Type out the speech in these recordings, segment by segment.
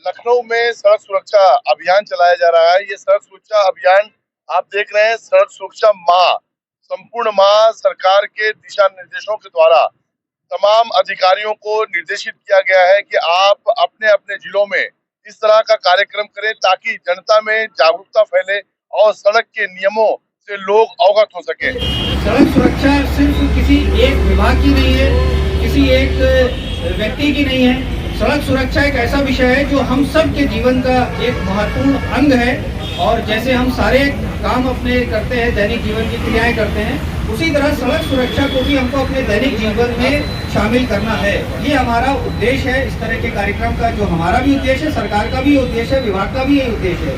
लखनऊ में सड़क सुरक्षा अभियान चलाया जा रहा है। ये सड़क सुरक्षा अभियान आप देख रहे हैं, सड़क सुरक्षा माह, संपूर्ण माह सरकार के दिशा निर्देशों के द्वारा तमाम अधिकारियों को निर्देशित किया गया है कि आप अपने अपने जिलों में इस तरह का कार्यक्रम करें ताकि जनता में जागरूकता फैले और सड़क के नियमों से लोग अवगत हो सके। सड़क सुरक्षा सिर्फ किसी एक विभाग की नहीं है, किसी एक व्यक्ति की नहीं है। सड़क सुरक्षा एक ऐसा विषय है जो हम सब के जीवन का एक महत्वपूर्ण अंग है। और जैसे हम सारे काम अपने करते हैं, दैनिक जीवन की क्रियाएं करते हैं, उसी तरह सड़क सुरक्षा को भी हमको अपने दैनिक जीवन में शामिल करना है। ये हमारा उद्देश्य है इस तरह के कार्यक्रम का, जो हमारा भी उद्देश्य है, सरकार का भी उद्देश्य है, विभाग का भी यही उद्देश्य है।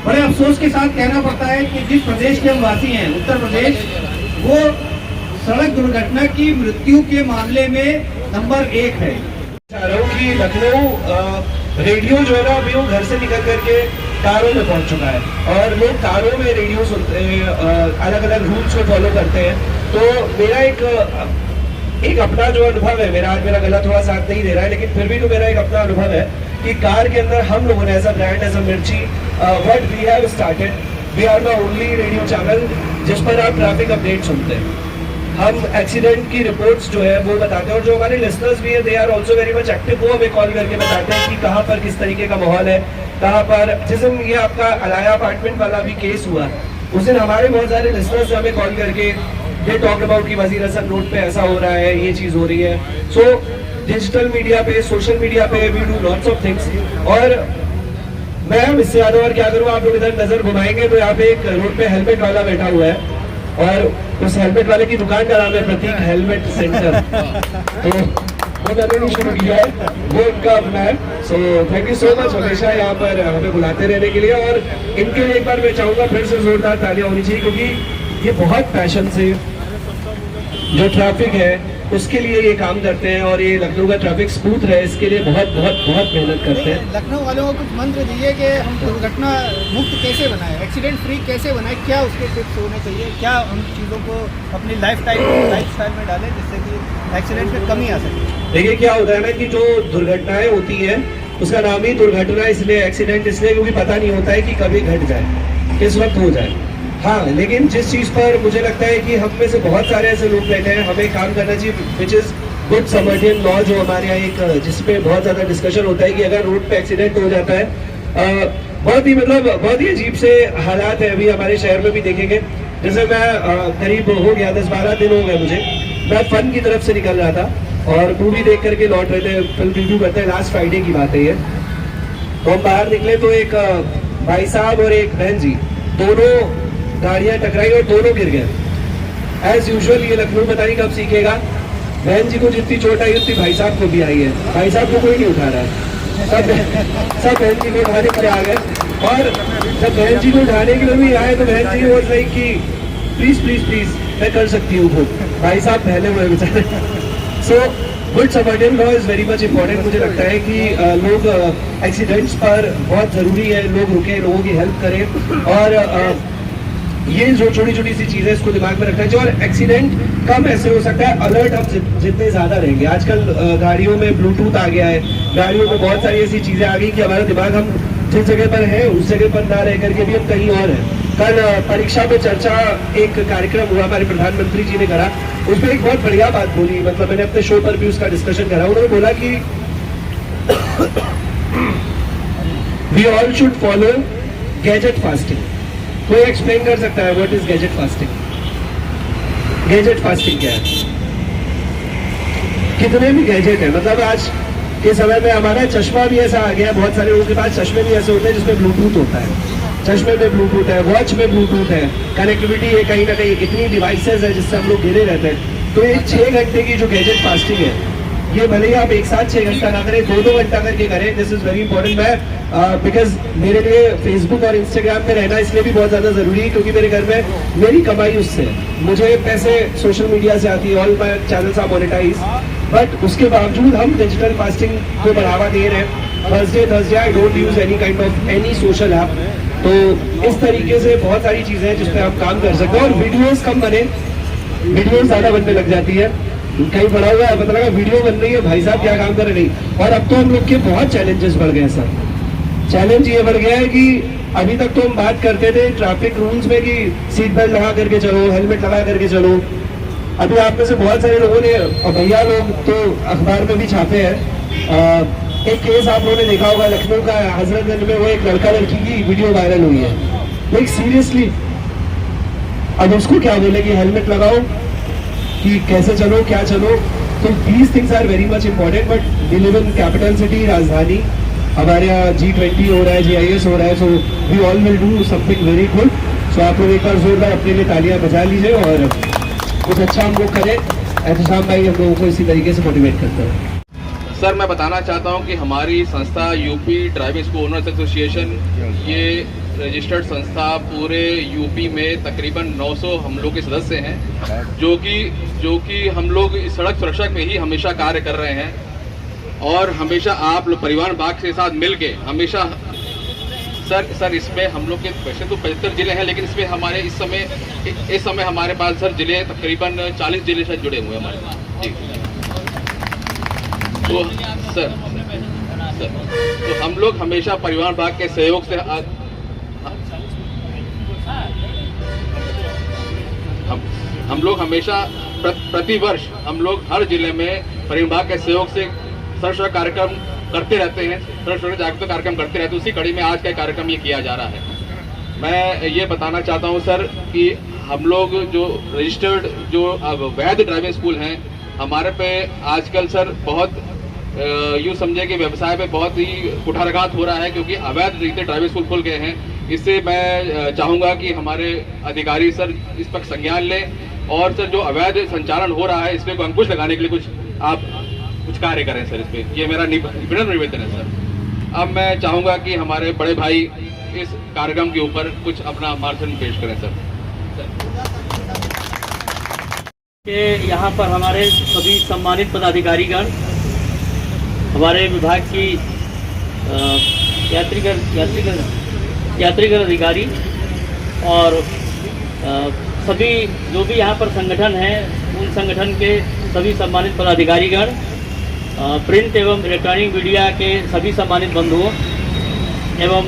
बड़े अफसोस के साथ कहना पड़ता है कि जिस प्रदेश के हम वासी हैं, उत्तर प्रदेश, वो सड़क दुर्घटना की मृत्यु के मामले में नंबर 1 है। चाह रहा हूँ कि लखनऊ रेडियो जो है ना, अभी वो घर से निकल करके कारों में पहुंच चुका है और लोग कारों में रेडियो सुनते हैं, अलग अलग रूल्स को फॉलो करते हैं। तो मेरा एक अपना जो अनुभव है, आज मेरा गला थोड़ा साथ नहीं दे रहा है, लेकिन फिर भी तो मेरा एक अपना अनुभव है कि कार के अंदर हम लोगों ने as a brand, as a Mirchi, what we have started, we are the only radio channel जिस पर आप ट्रैफिक अपडेट सुनते हैं। हम एक्सीडेंट की रिपोर्ट्स जो है वो बताते हैं, और जो हमारे लिसनर्स भी है, they are also very much active. वो हमें कॉल करके बताते हैं कि कहाँ पर किस तरीके का माहौल है, कहाँ पर। जिस दिन ये आपका अलाया अपार्टमेंट वाला भी केस हुआ, उस दिन हमारे बहुत सारे लिसनर्स हमें कॉल करके दे टॉक अबाउट कि वजीर हसन रोड पे ऐसा हो रहा है, ये चीज़ हो रही है। सो डिजिटल मीडिया पे, सोशल मीडिया पे we do lots of things. और मैं इससे ज़्यादा और क्या करूँ, आप लोग इधर नजर घुमाएंगे तो यहाँ पे एक रोड पे हेलमेट वाला बैठा हुआ है, और उस हेलमेट वाले की दुकान का नाम है प्रतीक हेलमेट सेंटर। तो वो मैंने नहीं शुरू किया है, वो उनका अपना है। So thank you so much हमेशा यहाँ पर हमें बुलाते रहने के लिए। और इनके लिए एक बार मैं चाहूँगा फिर से जोरदार तालियां होनी चाहिए, क्योंकि ये बहुत पैशन से जो ट्रैफिक है उसके लिए ये काम करते हैं, और ये लखनऊ का ट्रैफिक स्मूथ रहे इसके लिए बहुत बहुत बहुत मेहनत करते हैं। लखनऊ वालों को कुछ मंत्र दीजिए कि हम दुर्घटना मुक्त कैसे बनाए, एक्सीडेंट फ्री कैसे बनाए, क्या उसके टिप्स होने चाहिए, क्या उन चीज़ों को अपनी लाइफ स्टाइल में डालें जिससे कि एक्सीडेंट में कमी आ सके। देखिए क्या होता है ना कि जो दुर्घटनाएं होती हैं उसका नाम ही दुर्घटना इसलिए, एक्सीडेंट इसलिए क्योंकि पता नहीं होता है कि कभी घट जाए, किस वक्त हो जाए। हाँ, लेकिन जिस चीज़ पर मुझे लगता है कि हम में से बहुत सारे ऐसे लोग बैठे हैं, हमें काम करना चाहिए, which is good Samaritan law, जो हमारे यहाँ एक जिसपे बहुत ज़्यादा डिस्कशन होता है कि अगर रोड पे एक्सीडेंट हो जाता है, बहुत ही बहुत ही अजीब से हालात है अभी हमारे शहर में भी देखेंगे। जैसे मैं करीब हो गया 10-12 दिन हो गए मुझे, मैं फन की तरफ से निकल रहा था और मूवी देख करके लौट रहे थे, फिल्म रिव्यू करते हैं, लास्ट फ्राइडे की बात है ये। तो हम बाहर निकले तो एक भाई साहब और एक बहन जी, दोनों गाड़ियां टकराई और दोनों गिर गए। एज यूजुअल ये लखनऊ पता नहीं कब सीखेगा, बहन जी को जितनी चोट आई उतनी भाई साहब को भी आई है। भाई साहब को कोई नहीं उठा रहा है, सब बहन जी को उठाने के लिए आ गए। और जब बहन जी को उठाने के लिए भी आए तो बहन जी वो लाइक कि प्लीज प्लीज प्लीज मैं कर सकती हूँ वो, भाई साहब पहले हुए बेचारे। So good Samaritan law is very much important. मुझे लगता है कि लोग एक्सीडेंट्स पर बहुत ज़रूरी है, लोग रुके, लोगों की हेल्प करें, और ये जो छोटी छोटी सी चीज़ें इसको दिमाग में रखना चाहिए। और एक्सीडेंट कम ऐसे हो सकता है, अलर्ट अब जितने ज़्यादा रहेंगे। आजकल गाड़ियों में ब्लूटूथ आ गया है, गाड़ियों में बहुत सारी ऐसी चीज़ें आ गई कि हमारा दिमाग हम जिस जगह पर है उस जगह पर ना रह करके भी हम कहीं और हैं। कल परीक्षा पे चर्चा एक कार्यक्रम हुआ, हमारे प्रधानमंत्री जी ने करा, उसमें एक बहुत बढ़िया बात बोली, मतलब मैंने अपने शो पर भी उसका डिस्कशन करा। उन्होंने बोला कि we all should follow gadget fasting. कोई एक्सप्लेन कर सकता है what is gadget fasting? Gadget fasting क्या है? कितने भी गैजेट है, मतलब आज के समय में हमारा चश्मा भी ऐसा आ गया, बहुत सारे लोगों के पास चश्मे भी ऐसे होते हैं जिसमें ब्लूटूथ होता है, चश्मे में ब्लूटूथ है, वॉच में ब्लूटूथ है, कनेक्टिविटी है, कहीं ना कहीं इतनी डिवाइसेस है जिससे हम लोग घिरे रहते हैं। तो ये 6 घंटे की जो गैजेट फास्टिंग है, ये भले ही आप एक साथ 6 घंटा ना करें, 2-2 घंटा करके करें, दिस इज वेरी इंपॉर्टेंट। मैं बिकॉज मेरे लिए फेसबुक और इंस्टाग्राम पे रहना इसलिए भी बहुत ज़्यादा ज़रूरी है क्योंकि मेरे घर में मेरी कमाई उससे, मुझे पैसे सोशल मीडिया से आती है, all my channels are monetize, but उसके बावजूद हम डिजिटल फास्टिंग को बढ़ावा दे रहे हैं। Thursday I don't use any kind of any social app. तो इस तरीके से बहुत सारी चीज़ें हैं जिस पे आप काम कर सकते हैं। और वीडियोज़ कम बने, वीडियोज़ ज़्यादा बनने लग जाती है, कहीं पड़ा हुआ है, पता लगा वीडियो बन रही है, भाई साहब क्या काम कर रहे नहीं। और अब तो हम लोग के बहुत चैलेंजेस बढ़ गए सर। चैलेंज ये बढ़ गया है कि अभी तक तो हम बात करते थे ट्रैफिक रूल्स में कि सीट बेल्ट लगा करके चलो, हेलमेट लगा करके चलो। अभी आप में से बहुत सारे लोगों ने, और भैया लोग तो अखबार में भी छापे हैं, एक केस आप लोगों ने देखा होगा लखनऊ का, हजरतगंज में वो एक लड़का लड़की की वीडियो वायरल हुई है। लाइक सीरियसली, अब उसको क्या बोले कि हेलमेट लगाओ कि कैसे चलो, क्या चलो। तो these things are very much important. But we live in capital city, राजधानी, हमारे यहाँ G20 हो रहा है, GIS हो रहा है, so we all will do something very good. So आप लोग एक बार जोरदार अपने लिए तालियां बजा लीजिए और कुछ अच्छा हम लोग करें। एहतशाम भाई हम लोगों को इसी तरीके से मोटिवेट करते हैं। सर मैं बताना चाहता हूं कि हमारी संस्था UP driving school owners association, ये रजिस्टर्ड संस्था पूरे यूपी में तकरीबन 900 हम लोग के सदस्य हैं, जो कि हम लोग सड़क सुरक्षा में ही हमेशा कार्य कर रहे हैं। और हमेशा आप लोग परिवहन विभाग के साथ मिल के हमेशा सर इसमें हम लोग के वैसे तो 75 जिले हैं, लेकिन इसमें हमारे इस समय हमारे पास सर जिले तकरीबन 40 जिले से जुड़े हुए हैं हमारे पास जी। तो सर तो हम लोग हमेशा परिवहन विभाग के सहयोग से हम लोग हमेशा प्रतिवर्ष हम लोग हर जिले में परिवहन विभाग के सहयोग से सड़क सुरक्षा कार्यक्रम करते रहते हैं, सड़क सुरक्षा जागरूकता कार्यक्रम करते रहते हैं। उसी कड़ी में आज का कार्यक्रम ये किया जा रहा है। मैं ये बताना चाहता हूँ सर कि हम लोग जो रजिस्टर्ड जो वैध ड्राइविंग स्कूल हैं, हमारे पे आजकल सर बहुत यूँ समझे कि व्यवसाय पे बहुत ही कुठाराघात हो रहा है, क्योंकि अवैध रीति ड्राइविंग स्कूल खुल गए हैं। इससे मैं चाहूँगा कि हमारे अधिकारी सर इस पर संज्ञान लें और सर जो अवैध संचालन हो रहा है इस पर अंकुश लगाने के लिए कुछ कार्य करें सर। इस पर ये मेरा निवेदन है सर। अब मैं चाहूँगा कि हमारे बड़े भाई इस कार्यक्रम के ऊपर कुछ अपना मार्गदर्शन पेश करें सर। यहाँ पर हमारे सभी सम्मानित पदाधिकारीगण, हमारे विभाग की यात्रीगण अधिकारी और सभी जो भी यहाँ पर संगठन हैं, उन संगठन के सभी सम्मानित पदाधिकारीगण, प्रिंट एवं इलेक्ट्रॉनिक मीडिया के सभी सम्मानित बंधुओं एवं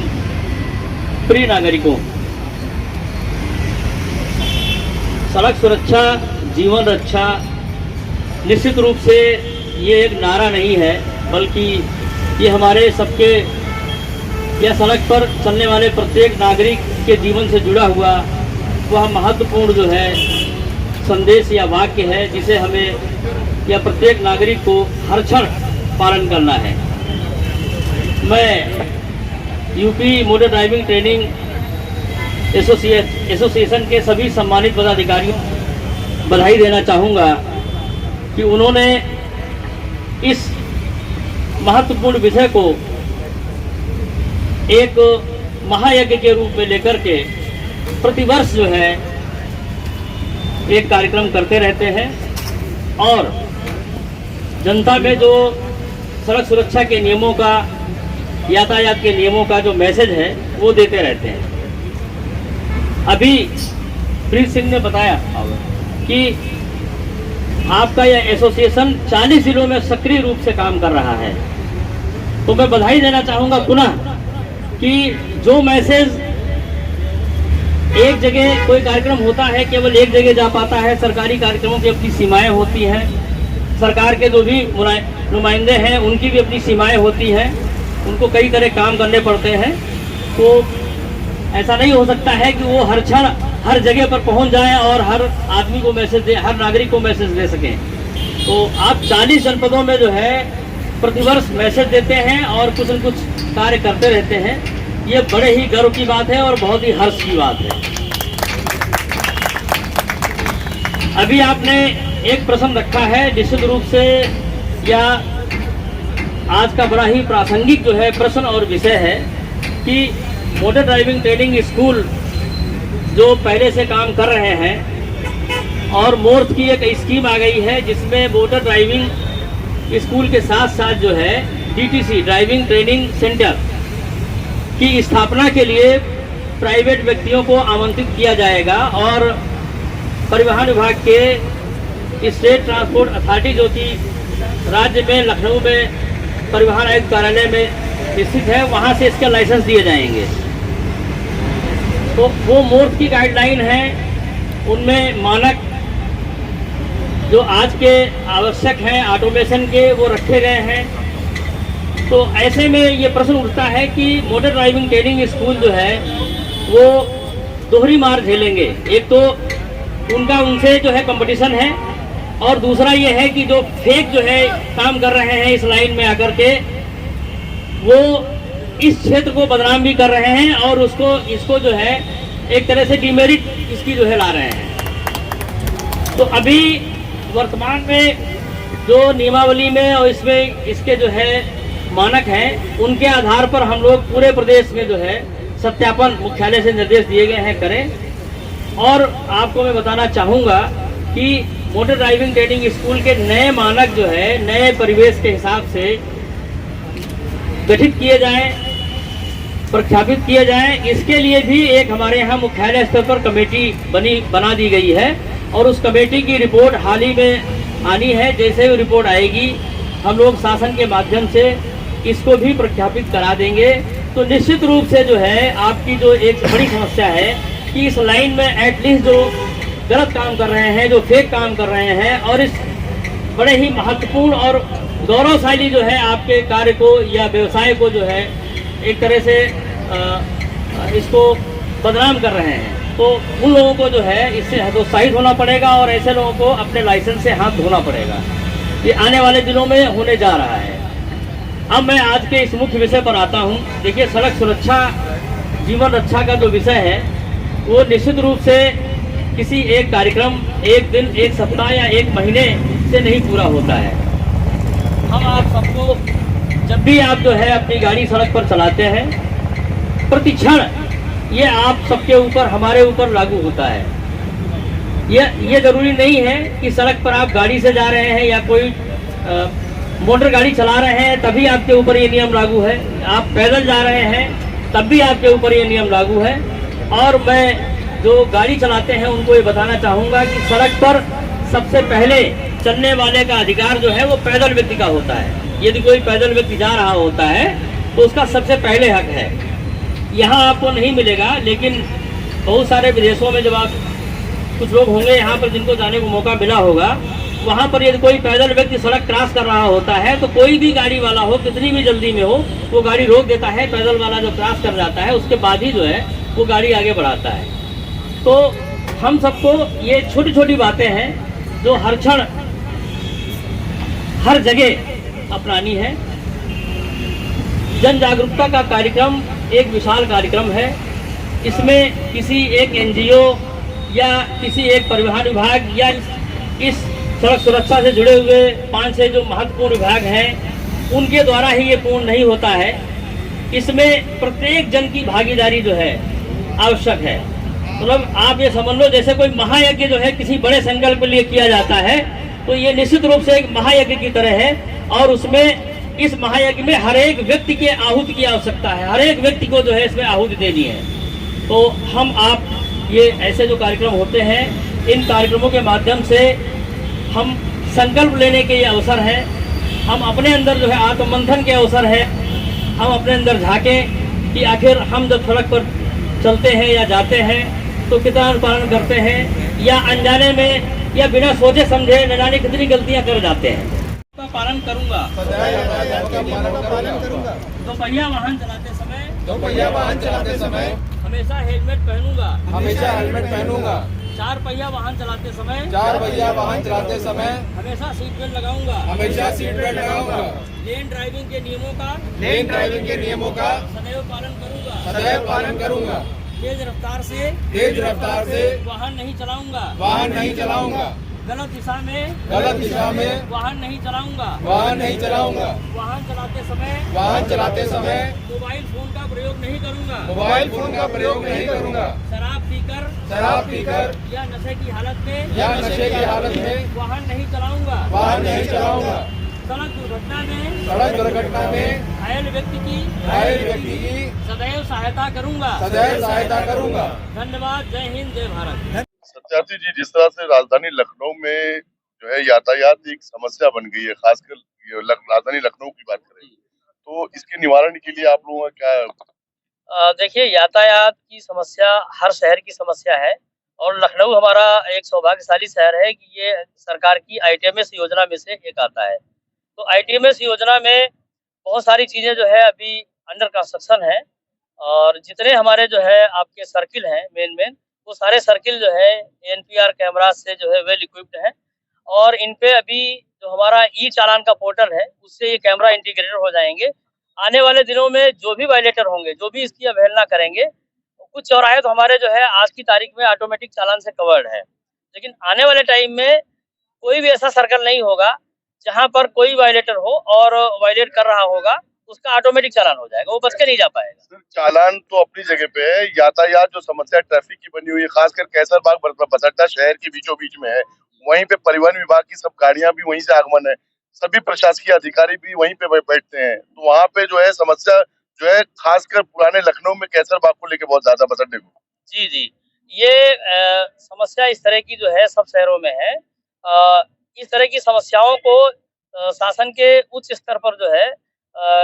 प्रिय नागरिकों, सड़क सुरक्षा जीवन रक्षा निश्चित रूप से ये एक नारा नहीं है, बल्कि ये हमारे सबके या सड़क पर चलने वाले प्रत्येक नागरिक के जीवन से जुड़ा हुआ वह महत्वपूर्ण जो है संदेश या वाक्य है, जिसे हमें या प्रत्येक नागरिक को हर क्षण पालन करना है। मैं UP motor driving training association के सभी सम्मानित पदाधिकारियों को बधाई देना चाहूँगा कि उन्होंने इस महत्वपूर्ण विषय को एक महायज्ञ के रूप में लेकर के प्रतिवर्ष जो है एक कार्यक्रम करते रहते हैं और जनता में जो सड़क सुरक्षा के नियमों का, यातायात के नियमों का जो मैसेज है वो देते रहते हैं। अभी प्रीत सिंह ने बताया कि आपका यह एसोसिएशन 40 जिलों में सक्रिय रूप से काम कर रहा है, तो मैं बधाई देना चाहूँगा पुनः कि जो मैसेज एक जगह कोई कार्यक्रम होता है केवल एक जगह जा पाता है। सरकारी कार्यक्रमों की अपनी सीमाएं होती हैं, सरकार के जो भी नुमाइंदे हैं उनकी भी अपनी सीमाएं होती हैं, उनको कई तरह काम करने पड़ते हैं। तो ऐसा नहीं हो सकता है कि वो हर क्षण हर जगह पर पहुंच जाएं और हर आदमी को मैसेज दे, हर नागरिक को मैसेज दे सकें। तो आप 40 जनपदों में जो है प्रतिवर्ष मैसेज देते हैं और कुछ न कुछ कार्य करते रहते हैं। ये बड़े ही गर्व की बात है और बहुत ही हर्ष की बात है। अभी आपने एक प्रश्न रखा है, निश्चित रूप से यह आज का बड़ा ही प्रासंगिक जो है प्रश्न और विषय है कि मोटर ड्राइविंग ट्रेनिंग स्कूल जो पहले से काम कर रहे हैं और मोर्थ की एक स्कीम आ गई है जिसमें मोटर ड्राइविंग स्कूल के साथ साथ जो है DTC ड्राइविंग ट्रेनिंग सेंटर की स्थापना के लिए प्राइवेट व्यक्तियों को आमंत्रित किया जाएगा और परिवहन विभाग के स्टेट ट्रांसपोर्ट अथॉरिटी जो कि राज्य में लखनऊ में परिवहन आयुक्त कार्यालय में स्थित है, वहाँ से इसके लाइसेंस दिए जाएंगे। तो वो मोर्स की गाइडलाइन है, उनमें मानक जो आज के आवश्यक हैं ऑटोमेशन के वो रखे गए हैं। तो ऐसे में ये प्रश्न उठता है कि मोटर ड्राइविंग ट्रेनिंग स्कूल जो है वो दोहरी मार झेलेंगे। एक तो उनका उनसे जो है कंपटीशन है, और दूसरा ये है कि जो फेक जो है काम कर रहे हैं इस लाइन में आकर के, वो इस क्षेत्र को बदनाम भी कर रहे हैं और इसको जो है एक तरह से डिमेरिट इसकी जो है ला रहे हैं। तो अभी वर्तमान में जो नियमावली में और इसमें इसके जो है मानक हैं, उनके आधार पर हम लोग पूरे प्रदेश में जो है सत्यापन मुख्यालय से निर्देश दिए गए हैं करें। और आपको मैं बताना चाहूँगा कि मोटर ड्राइविंग ट्रेनिंग स्कूल के नए मानक जो है नए परिवेश के हिसाब से गठित किए जाएं, प्रख्यापित किए जाएं। इसके लिए भी एक हमारे यहाँ मुख्यालय स्तर पर कमेटी बना दी गई है, और उस कमेटी की रिपोर्ट हाल ही में आनी है। जैसे ही रिपोर्ट आएगी हम लोग शासन के माध्यम से इसको भी प्रख्यापित करा देंगे। तो निश्चित रूप से जो है आपकी जो एक बड़ी समस्या है कि इस लाइन में एटलीस्ट जो गलत काम कर रहे हैं, जो फेक काम कर रहे हैं, और इस बड़े ही महत्वपूर्ण और गौरवशाली जो है आपके कार्य को या व्यवसाय को जो है एक तरह से इसको बदनाम कर रहे हैं, तो उन लोगों को जो है इससे हतोत्साहित होना पड़ेगा और ऐसे लोगों को अपने लाइसेंस से हाथ धोना पड़ेगा। ये आने वाले दिनों में होने जा रहा है। अब मैं आज के इस मुख्य विषय पर आता हूँ। देखिए, सड़क सुरक्षा जीवन रक्षा का जो विषय है वो निश्चित रूप से किसी एक कार्यक्रम, एक दिन, एक सप्ताह या एक महीने से नहीं पूरा होता है। हम आप सबको जब भी आप जो है अपनी गाड़ी सड़क पर चलाते हैं, प्रति क्षण ये आप सबके ऊपर, हमारे ऊपर लागू होता है। ये जरूरी नहीं है कि सड़क पर आप गाड़ी से जा रहे हैं या कोई मोटर गाड़ी चला रहे हैं तभी आपके ऊपर ये नियम लागू है। आप पैदल जा रहे हैं तब भी आपके ऊपर ये नियम लागू है। और मैं जो गाड़ी चलाते हैं उनको ये बताना चाहूँगा कि सड़क पर सबसे पहले चलने वाले का अधिकार जो है वो पैदल व्यक्ति का होता है। यदि कोई पैदल व्यक्ति जा रहा होता है तो उसका सबसे पहले हक है। यहाँ आपको नहीं मिलेगा, लेकिन बहुत सारे विदेशों में जब आप, कुछ लोग होंगे यहाँ पर जिनको जाने को मौका मिला होगा, वहाँ पर यदि कोई पैदल व्यक्ति सड़क क्रॉस कर रहा होता है तो कोई भी गाड़ी वाला हो, कितनी भी जल्दी में हो, वो गाड़ी रोक देता है। पैदल वाला जो क्रॉस कर जाता है उसके बाद ही जो है वो गाड़ी आगे बढ़ाता है। तो हम सबको ये छोटी छोटी बातें हैं जो हर क्षण हर जगह अपनानी है। जन जागरूकता का कार्यक्रम एक विशाल कार्यक्रम है। इसमें किसी एक एनजीओ या किसी एक परिवहन विभाग या इस सड़क सुरक्षा से जुड़े हुए 5-6 जो महत्वपूर्ण विभाग हैं उनके द्वारा ही ये पूर्ण नहीं होता है। इसमें प्रत्येक जन की भागीदारी जो है आवश्यक है। मतलब आप ये समझ लो जैसे कोई महायज्ञ जो है किसी बड़े संकल्प के लिए किया जाता है, तो ये निश्चित रूप से एक महायज्ञ की तरह है। और उसमें इस महायज्ञ में हर एक व्यक्ति के आहुति की आवश्यकता है, हर एक व्यक्ति को जो है इसमें आहुति देनी है। तो हम आप ये ऐसे जो कार्यक्रम होते हैं, इन कार्यक्रमों के माध्यम से हम संकल्प लेने के ये अवसर है। हम अपने अंदर जो है आत्ममंथन के अवसर है। हम अपने अंदर झांकें कि आखिर हम जब सड़क पर चलते हैं या जाते हैं तो कितना अनुपालन करते हैं, या अनजाने में या बिना सोचे समझे न जाने कितनी गलतियां कर जाते हैं। का पालन करूंगा। दोपहिया वाहन चलाते समय हमेशा हेलमेट पहनूंगा। 4 पहिया वाहन चलाते समय हमेशा सीट बेल्ट लगाऊंगा। लेन ड्राइविंग के नियमों का सदैव पालन करूंगा। तेज रफ्तार से वाहन नहीं चलाऊंगा। गलत दिशा में वाहन नहीं चलाऊंगा। वाहन चलाते समय मोबाइल फोन का प्रयोग नहीं करूंगा। शराब पीकर या नशे की हालत में वाहन नहीं चलाऊंगा। सड़क दुर्घटना में घायल व्यक्ति की सदैव सहायता करूंगा। धन्यवाद। जय हिंद, जय भारत। सत्यार्थी जी, जिस तरह से राजधानी लखनऊ में जो है यातायात एक समस्या बन गई है, खासकर ये राजधानी लखनऊ की बात करें तो इसके निवारण के लिए आप लोगों का क्या? देखिए यातायात की समस्या हर शहर की समस्या है और लखनऊ हमारा एक सौभाग्यशाली शहर है कि ये सरकार की आईटीएमएस योजना में से एक आता है। तो आईटीएमएस योजना में बहुत सारी चीज़ें जो है अभी अंडर कंस्ट्रक्शन है और जितने हमारे जो है आपके सर्किल हैं मेन वो सारे सर्किल जो है एनपीआर कैमरा से जो है वेल इक्विप्ड हैं और इन पे अभी जो हमारा ई चालान का पोर्टल है उससे ये कैमरा इंटीग्रेटेड हो जाएंगे। आने वाले दिनों में जो भी वायलेटर होंगे, जो भी इसकी अवहेलना करेंगे, कुछ चौराहे तो हमारे जो है आज की तारीख में ऑटोमेटिक चालान से कवर्ड है। लेकिन आने वाले टाइम में कोई भी ऐसा सर्कल नहीं होगा जहाँ पर कोई वायलेटर हो और वायलेट कर रहा होगा, उसका ऑटोमेटिक चालान हो जाएगा, वो बच के नहीं जा पाएगा। सर चालान तो अपनी जगह पे है, यातायात जो समस्या ट्रैफिक की बनी हुई है, खासकर कैसरबाग बस अड्डा शहर के बीचों बीच में है, वहीं पे परिवहन विभाग की सब गाड़ियां भी वहीं से आगमन है, सभी प्रशासकीय अधिकारी भी वहीं पे बैठते हैं, तो वहां पे जो है समस्या जो है खासकर पुराने लखनऊ में कैसरबाग को लेके बहुत ज्यादा बस अड्डे को। जी, जी। ये समस्या इस तरह की जो है सब शहरों में है। इस तरह की समस्याओं को शासन के उच्च स्तर पर जो है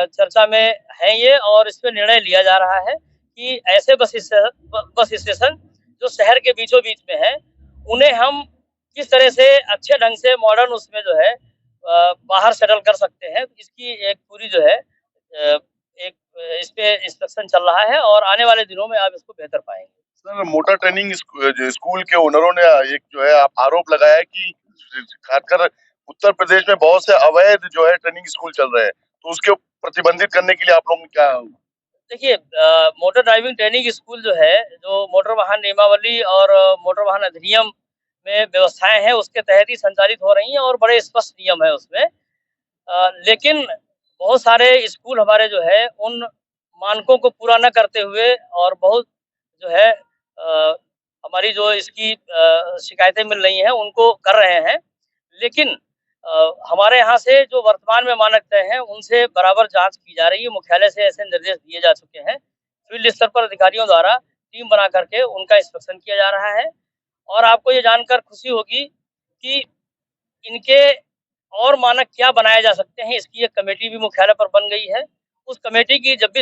चर्चा में है ये और इस पे निर्णय लिया जा रहा है कि ऐसे बस स्टेशन जो शहर के बीचों-बीच में हैं, उन्हें हम किस तरह से अच्छे ढंग से मॉडर्न उसमें जो है बाहर शटल कर सकते हैं। इसकी एक पूरी जो है एक इस पे इंस्ट्रक्शन चल रहा है और आने वाले दिनों में आप इसको बेहतर पाएँगे। सर मोटर ट्रेनिंग स्कूल के ओनरों ने एक जो है आरोप लगाया है कि खासकर उत्तर प्रदेश में बहुत से अवैध जो है ट्रेनिंग स्कूल चल रहे हैं, तो उसके प्रतिबंधित करने के लिए आप लोगों ने क्या? देखिए मोटर ड्राइविंग ट्रेनिंग स्कूल जो है, जो मोटर वाहन नियमावली और मोटर वाहन अधिनियम में व्यवस्थाएं हैं, उसके तहत ही संचालित हो रही हैं और बड़े स्पष्ट नियम है उसमें। लेकिन बहुत सारे स्कूल हमारे जो है उन मानकों को पूरा न करते हुए और बहुत जो है हमारी जो इसकी शिकायतें मिल रही हैं उनको कर रहे हैं। लेकिन हमारे यहाँ से जो वर्तमान में मानक तय हैं उनसे बराबर जांच की जा रही है। मुख्यालय से ऐसे निर्देश दिए जा चुके हैं। फील्ड स्तर पर अधिकारियों द्वारा टीम बना करके उनका इंस्पेक्शन किया जा रहा है और आपको ये जानकर खुशी होगी कि इनके और मानक क्या बनाए जा सकते हैं, इसकी एक कमेटी भी मुख्यालय पर बन गई है। उस कमेटी की जब भी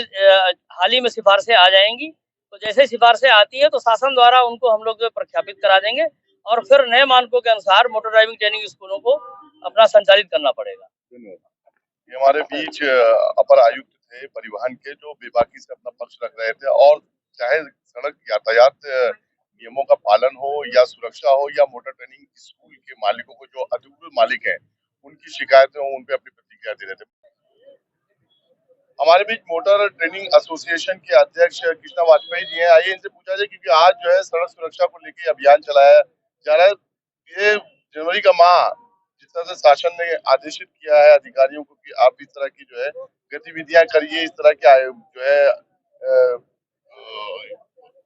हाल ही में सिफारिशें आ जाएँगी, तो जैसे ही सिफारिशें आती हैं तो शासन द्वारा उनको हम लोग जो है प्रख्यापित करा देंगे और फिर नए मानकों के अनुसार मोटर ड्राइविंग ट्रेनिंग स्कूलों को अपना संचालित करना पड़ेगा। ये हमारे बीच अपर आयुक्त थे परिवहन के जो बेबाकी से अपना पक्ष रख रहे थे और चाहे सड़क यातायात नियमों का पालन हो या सुरक्षा हो या मोटर ट्रेनिंग स्कूल के मालिकों को जो अधिकृत मालिक हैं उनकी शिकायतें हो, उन पे अपनी प्रतिक्रिया दे रहे थे। हमारे बीच मोटर ट्रेनिंग एसोसिएशन के अध्यक्ष कृष्णा वाजपेयी जी हैं, आइए इनसे पूछा जाए क्योंकि आज जो है सड़क सुरक्षा को लेकर अभियान चलाया जा रहा है। ये जनवरी का माह जिस तरह से शासन ने आदेशित किया है अधिकारियों को कि आप इस तरह की जो है गतिविधियां करिए, इस तरह के जो है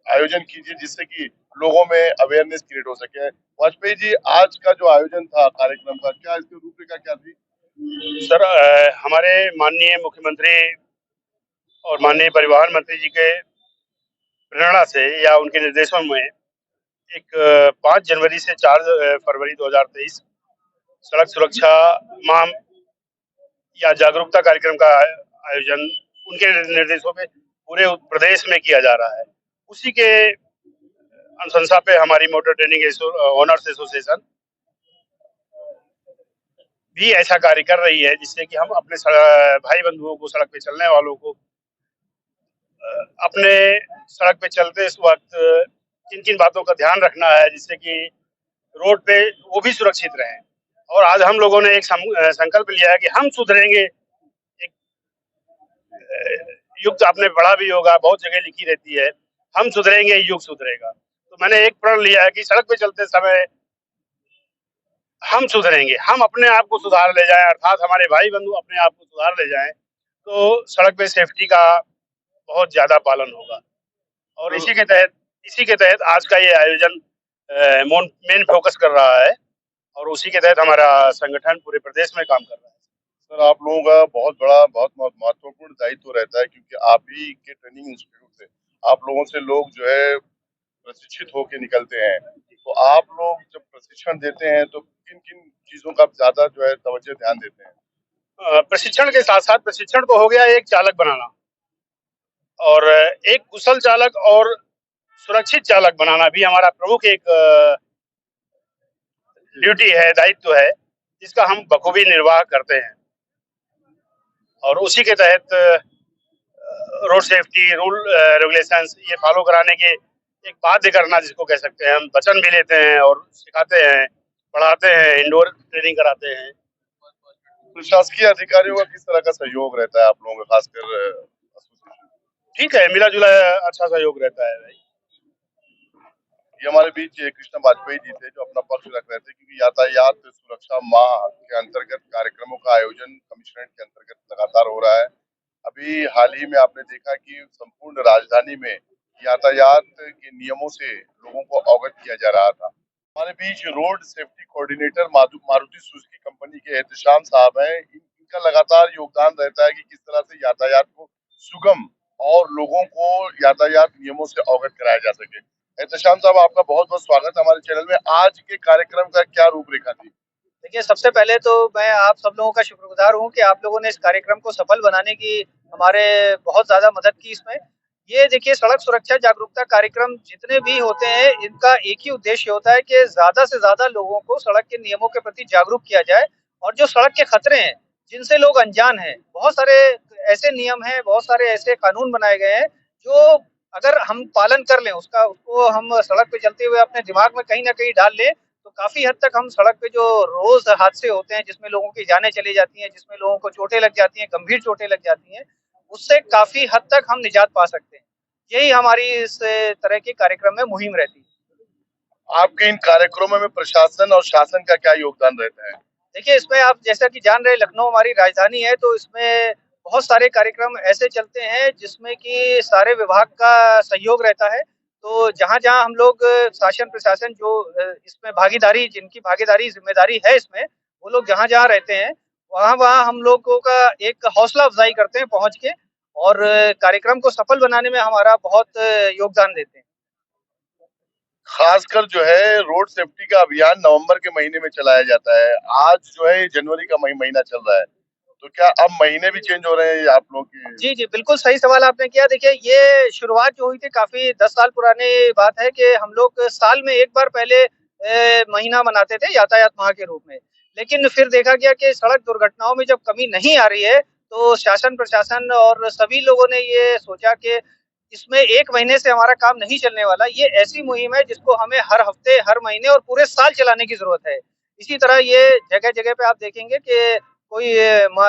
आयोजन कीजिए जिससे कि लोगों में अवेयरनेस क्रिएट हो सके। वाजपेयी जी आज का जो आयोजन था कार्यक्रम का, क्या इसकी रूपरेखा क्या थी? सर हमारे माननीय मुख्यमंत्री और माननीय परिवहन मंत्री जी के प्रेरणा से या उनके निर्देशों में एक 5 जनवरी से 4 फरवरी 2023 सड़क सुरक्षा माह या जागरूकता कार्यक्रम का आयोजन उनके निर्देशों पे पूरे प्रदेश में किया जा रहा है। उसी के अनुशंसा पे हमारी मोटर ट्रेनिंग ओनर्स एसोसिएशन भी ऐसा कार्य कर रही है जिससे कि हम अपने भाई बंधुओं को, सड़क पे चलने वालों को अपने सड़क पे चलते इस वक्त किन किन बातों का ध्यान रखना है जिससे कि रोड पे वो भी सुरक्षित रहें। और आज हम लोगों ने एक संकल्प लिया है कि हम सुधरेंगे। एक युग तो आपने पढ़ा भी होगा, बहुत जगह लिखी रहती है, हम सुधरेंगे युग सुधरेगा। तो मैंने एक प्रण लिया है कि सड़क पे चलते समय हम सुधरेंगे, हम अपने आप को सुधार ले जाएं, अर्थात हमारे भाई बंधु अपने आप को सुधार ले जाएं, तो सड़क पे सेफ्टी का बहुत ज्यादा पालन होगा। और इसी के तहत आज का ये आयोजन मेन फोकस कर रहा है और उसी के तहत हमारा संगठन पूरे प्रदेश में काम कर रहा है। सर आप लोगों का बहुत बड़ा बहुत महत्वपूर्ण दायित्व रहता है क्योंकि आप ही के ट्रेनिंग इंस्टीट्यूट से आप लोगों से लोग जो है प्रशिक्षित होके निकलते हैं, तो आप लोग जब प्रशिक्षण देते हैं तो किन किन चीजों का ज्यादा जो है तवज्जो ध्यान देते हैं? प्रशिक्षण के साथ साथ प्रशिक्षण तो हो गया एक चालक बनाना, और एक कुशल चालक और सुरक्षित चालक बनाना भी हमारा प्रमुख एक ड्यूटी है, दायित्व है, जिसका हम बखूबी निर्वाह करते हैं। और उसी के तहत रोड सेफ्टी रूल रेगुलेशंस ये फॉलो कराने के एक बाध्य करना जिसको कह सकते हैं, हम वचन भी लेते हैं और सिखाते हैं, पढ़ाते हैं, इंडोर ट्रेनिंग कराते हैं। प्रशासकीय अधिकारियों का किस तरह का सहयोग रहता है आप लोगों का, खासकर एसोसिएशन? ठीक है, मिला जुला अच्छा सहयोग रहता है भाई। ये हमारे बीच कृष्ण वाजपेयी जी थे जो अपना पक्ष रख रहे थे, क्योंकि यातायात सुरक्षा माह के अंतर्गत कार्यक्रमों का आयोजन कमिश्नरेट के अंतर्गत लगातार हो रहा है। अभी हाल ही में आपने देखा कि संपूर्ण राजधानी में यातायात के नियमों से लोगों को अवगत किया जा रहा था। हमारे बीच road safety coordinator Maruti Suzuki company के एहतशाम साहब हैं। इनका लगातार योगदान रहता है कि किस तरह से यातायात को सुगम और लोगों को यातायात नियमों से अवगत कराया जा सके। एहतशाम साहब, आपका बहुत बहुत स्वागत है हमारे चैनल में। आज के कार्यक्रम का क्या रूपरेखा थी? देखिए, सबसे पहले तो मैं आप सब लोगों का शुक्रगुजार हूँ कि आप लोगों ने इस कार्यक्रम को सफल बनाने की हमारे बहुत ज़्यादा मदद की इसमें। ये देखिए, सड़क सुरक्षा जागरूकता कार्यक्रम जितने भी होते हैं, इनका एक ही उद्देश्य होता है कि ज़्यादा से ज़्यादा लोगों को सड़क के नियमों के प्रति जागरूक किया जाए। और जो सड़क के खतरे हैं, जिनसे लोग अनजान हैं, बहुत सारे ऐसे नियम हैं, बहुत सारे ऐसे कानून बनाए गए हैं, जो अगर हम पालन कर लें, उसको हम सड़क पे चलते हुए अपने दिमाग में कहीं न कहीं डाल लें, तो काफ़ी हद तक हम सड़क पे जो रोज़ हादसे होते हैं, जिसमें लोगों की जानें चली जाती हैं, जिसमें लोगों को चोटें लग जाती हैं, गंभीर चोटें लग जाती हैं, उससे काफ़ी हद तक हम निजात पा सकते हैं। यही हमारी इस तरह के कार्यक्रम में मुहिम रहती है। आपके इन कार्यक्रमों में प्रशासन और शासन का क्या योगदान रहता है? देखिए, इसमें आप जैसा कि जान रहे, लखनऊ हमारी राजधानी है, तो इसमें बहुत सारे कार्यक्रम ऐसे चलते हैं जिसमें कि सारे विभाग का सहयोग रहता है। तो जहाँ-जहाँ हम लोग शासन प्रशासन जो इसमें भागीदारी, जिनकी भागीदारी ज़िम्मेदारी है इसमें, वो लोग जहाँ-जहाँ रहते हैं, वहाँ-वहाँ हम लोगों का एक हौसला अफ़ज़ाई करते हैं पहुँच के, और कार्यक्रम को सफल बनाने में हमारा बहुत योगदान देते हैं। खासकर जो है रोड सेफ्टी का अभियान नवंबर के महीने में चलाया जाता है। आज जो है जनवरी का महीना चल रहा है, तो क्या अब महीने भी चेंज हो रहे हैं आप लोग के? जी, जी, बिल्कुल सही सवाल आपने किया। देखिए, ये शुरुआत जो हुई थी, काफ़ी 10 साल पुरानी बात है कि हम लोग साल में एक बार पहले महीना मनाते थे यातायात माह के रूप में। लेकिन फिर देखा गया कि सड़क दुर्घटनाओं में जब कमी नहीं आ रही है, तो शासन प्रशासन और सभी लोगों ने ये सोचा कि इसमें 1 महीने से हमारा काम नहीं चलने वाला। ये ऐसी मुहिम है जिसको हमें हर हफ्ते, हर महीने और पूरे साल चलाने की ज़रूरत है। इसी तरह ये जगह-जगह पे आप देखेंगे कि कोई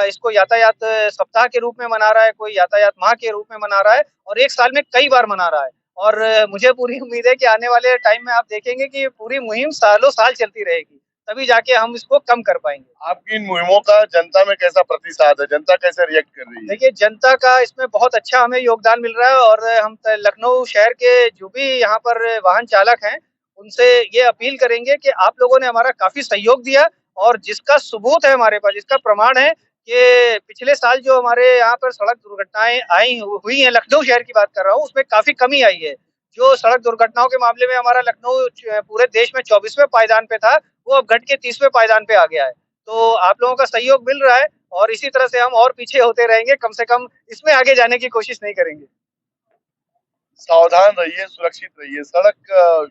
इसको यातायात सप्ताह के रूप में मना रहा है, कोई यातायात माह के रूप में मना रहा है, और एक साल में कई बार मना रहा है। और मुझे पूरी उम्मीद है कि आने वाले टाइम में आप देखेंगे कि पूरी मुहिम सालों-साल चलती रहेगी, तभी जाके हम इसको कम कर पाएँगे। आपकी इन मुहिमों का जनता में कैसा प्रतिसाद है? जनता कैसे रिएक्ट कर रही है? देखिए, जनता का इसमें बहुत अच्छा हमें योगदान मिल रहा है, और हम लखनऊ शहर के जो भी यहाँ पर वाहन चालक हैं, उनसे ये अपील करेंगे कि आप लोगों ने हमारा काफ़ी सहयोग दिया, और जिसका सबूत है हमारे पास, जिसका प्रमाण है कि पिछले साल जो हमारे यहाँ पर सड़क दुर्घटनाएँ हुई हैं, लखनऊ शहर की बात कर रहा हूँ, उसमें काफ़ी कमी आई है। जो सड़क दुर्घटनाओं के मामले में हमारा लखनऊ पूरे देश में 24वें पायदान पे था, वो अब घट के 30वें पायदान पे आ गया है। तो आप लोगों का सहयोग मिल रहा है, और इसी तरह से हम और पीछे होते रहेंगे, कम से कम इसमें आगे जाने की कोशिश नहीं करेंगे। सावधान रहिए, सुरक्षित रहिए। सड़क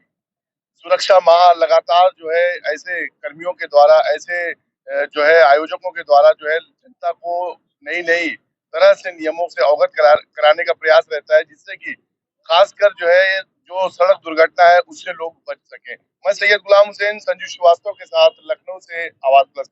सुरक्षा माह लगातार जो है ऐसे कर्मियों के द्वारा, ऐसे जो है आयोजकों के द्वारा जो है जनता को नई-नई तरह से नियमों से अवगत कराने का प्रयास रहता है, जिससे कि खासकर जो है जो सड़क दुर्घटना है उससे लोग बच सकें। मैं सैयद गुलाम हुसैन, संजू श्रीवास्तव के साथ लखनऊ से आवाज प्लस।